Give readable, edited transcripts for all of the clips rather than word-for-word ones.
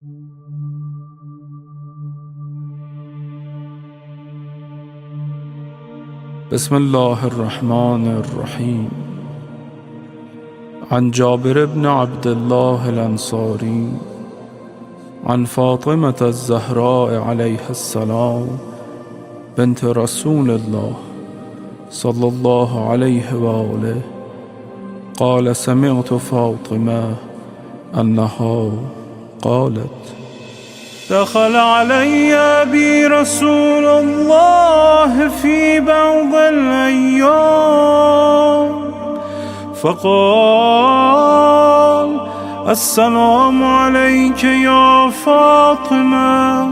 بسم الله الرحمن الرحيم. عن جابر بن عبد الله الأنصاري عن فاطمة الزهراء عليها السلام بنت رسول الله صلى الله عليه وآله قال: سمعت فاطمة أنها قالت: دخل علي أبي رسول الله في بعض الأيام فقال: السلام عليك يا فاطمة.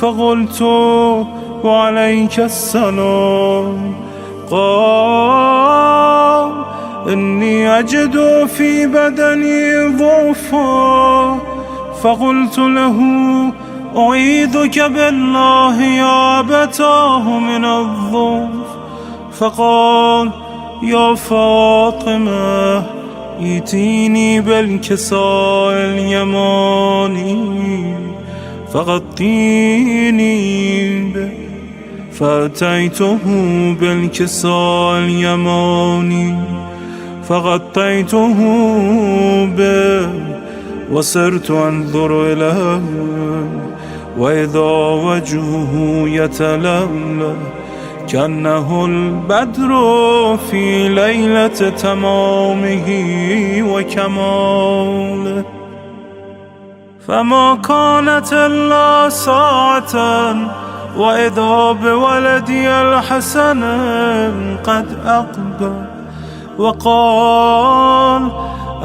فقلت: وعليك السلام. قال: إني أجد في بدني ضعفا. فقلت له: أعيذك بالله يا أبتاه من الضعف. فقال: يا فاطمة، ائتيني بالكساء اليماني فغطيني به. فأتيته بالكساء اليماني فغطيته به وصرت أنظر إليه وإذا وجهه يتلألأ كأنه البدر في ليلة تمامه وكماله. فما كانت إلا ساعة وإذا بولدي الحسن قد أقبل وقال: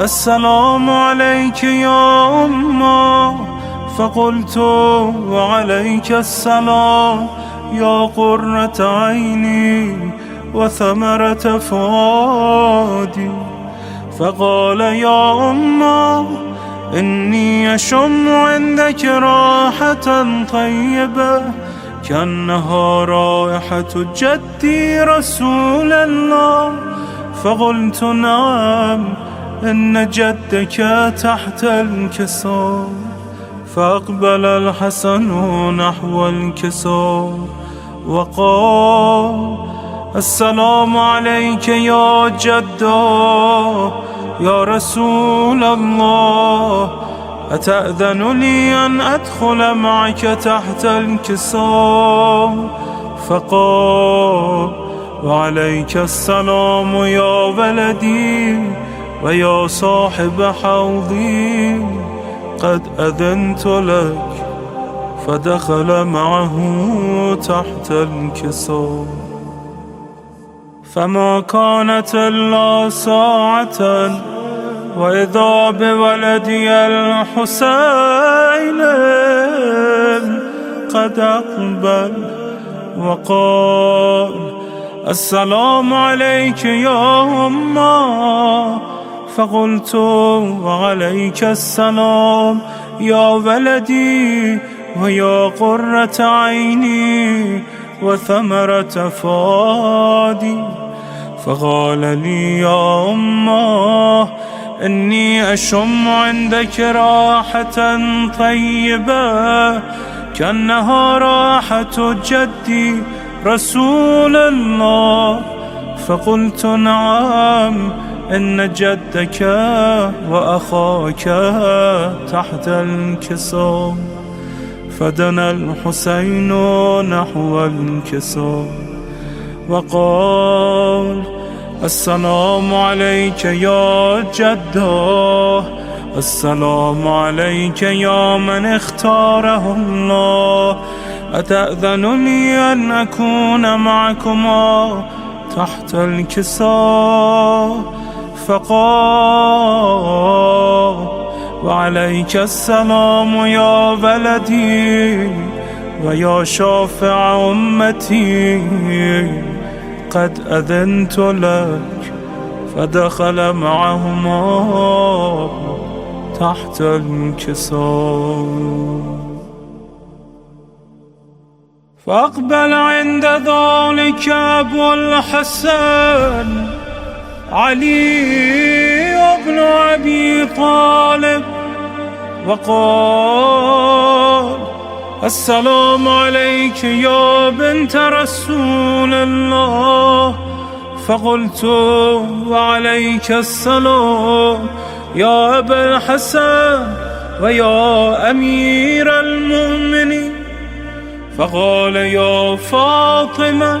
السلام عليك يا أمه. فقلت: وعليك السلام يا قرة عيني وثمرة فؤادي. فقال: يا أمه، إني أشم عندك راحة طيبة كأنها رائحة جدي رسول الله. فقلت: نعم، إن جدك تحت الكساء. فأقبل الحسن نحو الكساء وقال: السلام عليك يا جدا يا رسول الله، أتأذن لي أن أدخل معك تحت الكساء؟ فقال: وعليك السلام يا ولدي ويا صاحب حوضي، قد أذنت لك. فدخل معه تحت الكساء. فما كانت إلا ساعة وإذا بولدي الحسين قد أقبل وقال: السلام عليك يا أمه. فقلت: وعليك السلام يا ولدي ويا قرة عيني وثمرة فؤادي. فقال لي: يا أمه، إني أشم عندك راحة طيبة كأنها راحة جدي رسول الله. فقلت: نعم، إن جدك وأخاك تحت الكساء. فدنا الحسين نحو الكساء وقال: السلام عليك يا جده، السلام عليك يا من اختاره الله، أتأذن لي أن أكون معكما تحت الكساء؟ فقال: وعليك السلام يا ولدي ويا شافع أمتي، قد أذنت لك. فدخل معهما تحت الكساء. فأقبل عند ذلك أبو الحسن علي بن أبي طالب وقال: السلام عليك يا بنت رسول الله. فقلت: وعليك السلام يا أبا الحسن ويا أمير المؤمنين. فقال: يا فاطمة،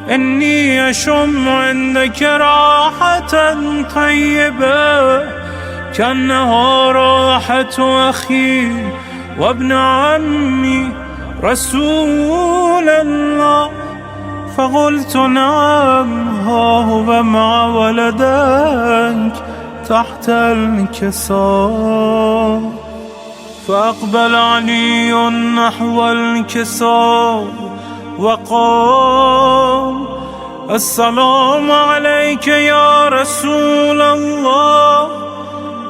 إني أشم عندك راحة طيبة كأنها راحة أخي وابن عمي رسول الله. فقلت: نعم، ها هو مع ولدك تحت الكساء. فأقبل علي نحو الكساء وقال: السلام عليك يا رسول الله،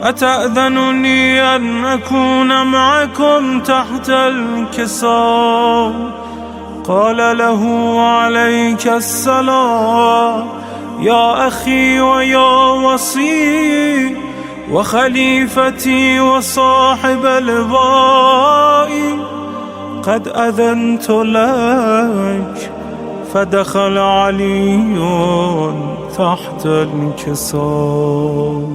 أتأذنني أن أكون معكم تحت الكساء؟ قال له: عليك السلام يا أخي ويا وصي وخليفتي وصاحب لوائي، قد أذنت لك. فدخل علي تحت الكساء.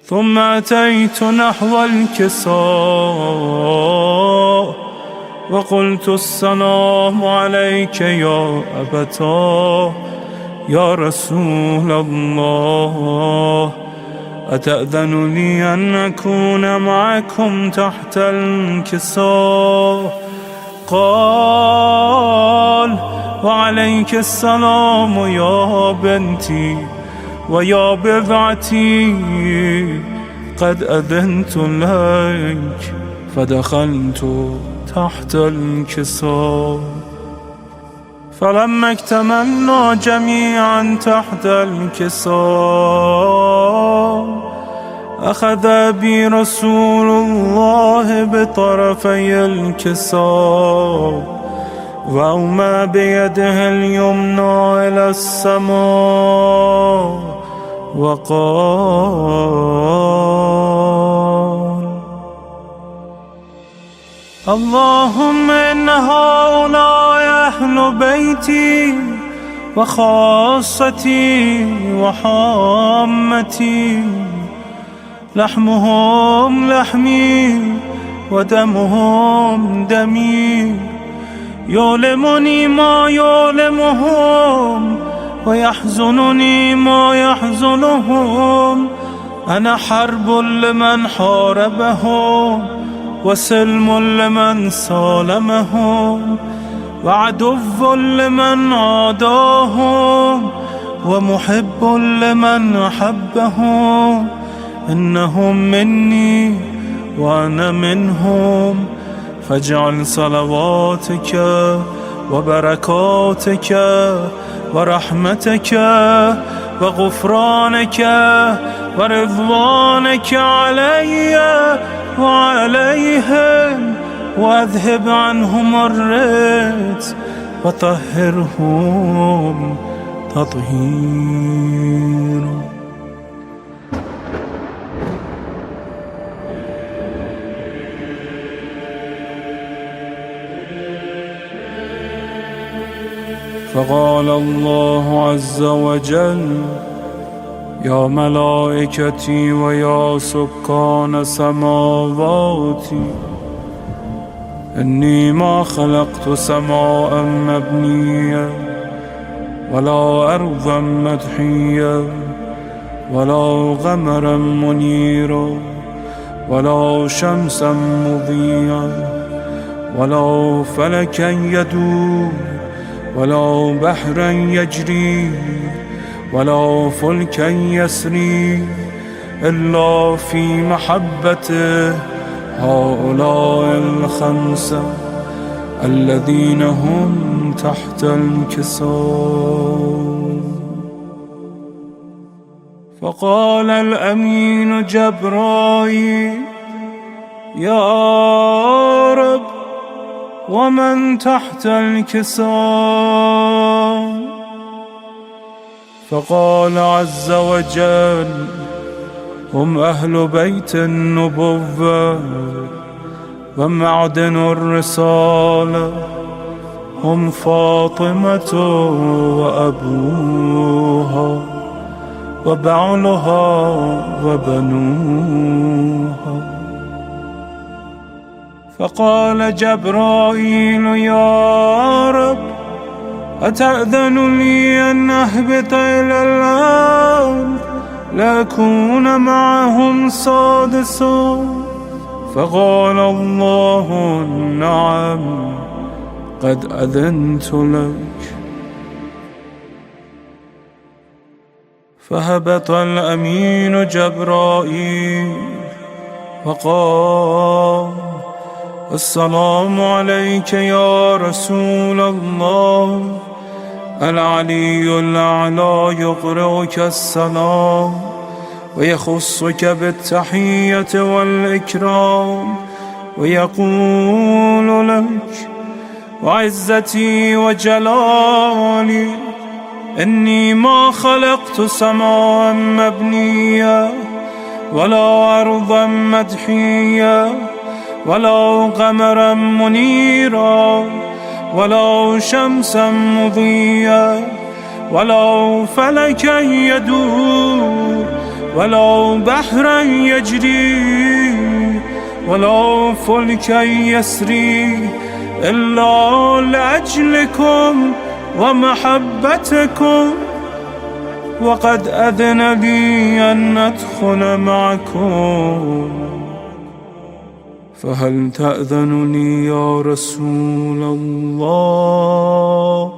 ثم أتيت نحو الكساء وقلت: السلام عليك يا أبتاه يا رسول الله، أتأذن لي أن أكون معكم تحت الكساء؟ قال: وعليك السلام يا بنتي ويا بضعتي، قد أذنت لك. فدخلت تحت الكساء. فلما اكتملنا جميعا تحت الكساء، أخذ بي رسول الله بطرفي الكساء وأومى بيده اليمنى إلى السماء وقال: اللهم إن هؤلاء أهل بيتي وخاصتي وحامتي، لحمهم لحمي ودمهم دمي، يؤلمني ما يؤلمهم ويحزنني ما يحزنهم. أنا حرب لمن حاربهم وسلم لمن سالمهم وعدو لمن عاداهم ومحب لمن أحبهم. إنهم مني وأنا منهم، فاجعل صلواتك وبركاتك ورحمتك وغفرانك ورضوانك علي وعليهم، واذهب عنهم الرجس وطهرهم تطهيرا. فقال الله عز وجل: يا ملائكتي ويا سكان سماواتي، إني ما خلقت سماء مبنية ولا أرضا مدحية ولا قمرا منيرا ولا شمسا مضيئا ولا فلكا يدور ولا بحرا يجري ولا فلكا يسري إلا في محبته هؤلاء الخمسة الذين هم تحت الكساء. فقال الأمين جبرائيل: يا رب، ومن تحت الكساء؟ فقال عز وجل: هم أهل بيت النبوة ومعدن الرسالة، هم فاطمة وأبوها وبعلها وبنوها. فقال جبرائيل: يا رب، أتأذن لي أن أهبط إلى الأرض لأكون معهم سادسا؟ فقال الله: نعم، قد أذنت لك. فهبط الأمين جبرائيل وقال: السلام عليك يا رسول الله. العلي الأعلى يقرئك السلام ويخصك بالتحية والإكرام ويقول لك: وعزتي وجلالي إني ما خلقت سماء مبنية ولا أرضا مدحية ولا قمرا منيرا ولا شمسا مضيا ولا فلكا يدور ولا بحرا يجري ولا فلكا يسري إلا لأجلكم ومحبتكم، وقد أذن لي أن أدخل معكم، فهل تأذن لي يا رسول الله؟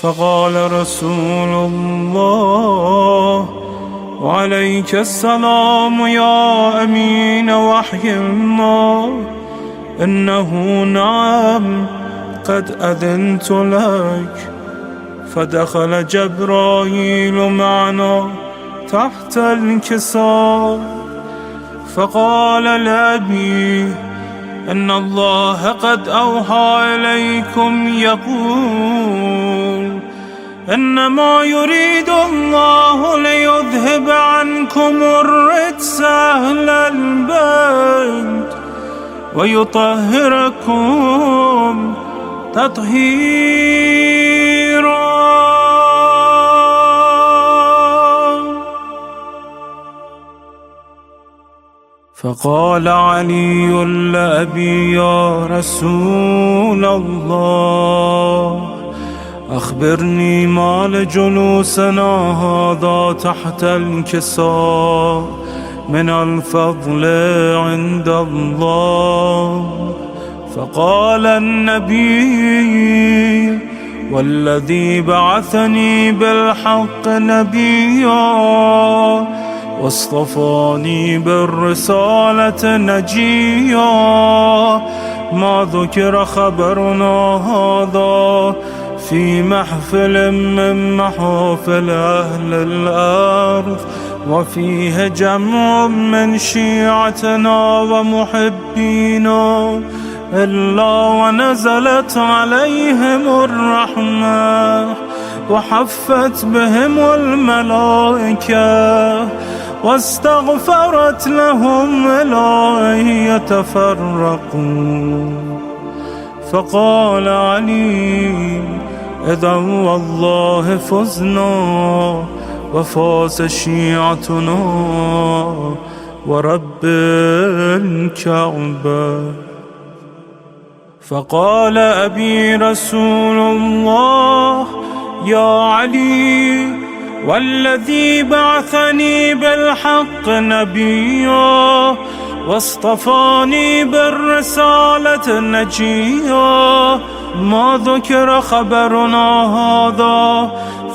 فقال رسول الله: وعليك السلام يا أمين وحي الله، إنه نعم، قد أذنت لك. فدخل جبرائيل معنا تحت الكساء، فقال لأبي: إن الله قد أوحى إليكم يقول: إنما يريد الله ليذهب عنكم الرجس أهل البيت ويطهركم تطهيرا. فقال علي لأبي: يا رسول الله، أخبرني ما لجلوسنا هذا تحت الكساء من الفضل عند الله. فقال النبي: والذي بعثني بالحق نبيا واصطفاني بالرسالة نجيا، ما ذكر خبرنا هذا في محفل من محافل أهل الأرض وفيه جمع من شيعتنا ومحبينا إلا ونزلت عليهم الرحمة وحفت بهم الملائكة واستغفرت لهم إلى أن يتفرقوا. فقال علي: إذا والله فزنا وفاز شيعتنا ورب الكعبة. فقال أبي: رسول الله يا علي، والذي بعثني بالحق نبيا واصطفاني بالرسالة نجيا، ما ذكر خبرنا هذا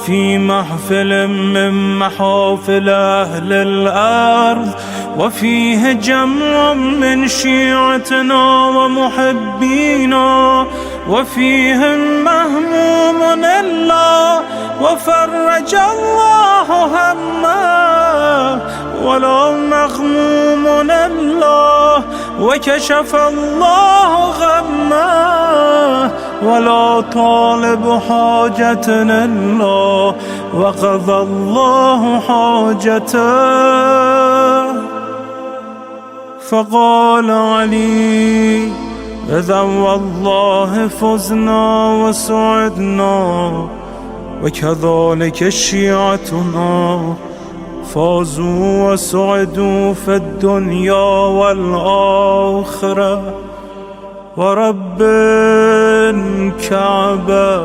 في محفل من محافل أهل الأرض وفيه جمع من شيعتنا ومحبينا وفيهم مهموم إلا وفرج الله همه ولا مغموم الله وكشف الله غمه، ولا طالب حاجة الله وقضى الله حاجته. فقال علي: إذا والله فزنا وسعدنا، وكذلك شيعتنا فازوا وسعدوا في الدنيا والآخرة. ورب الكعبة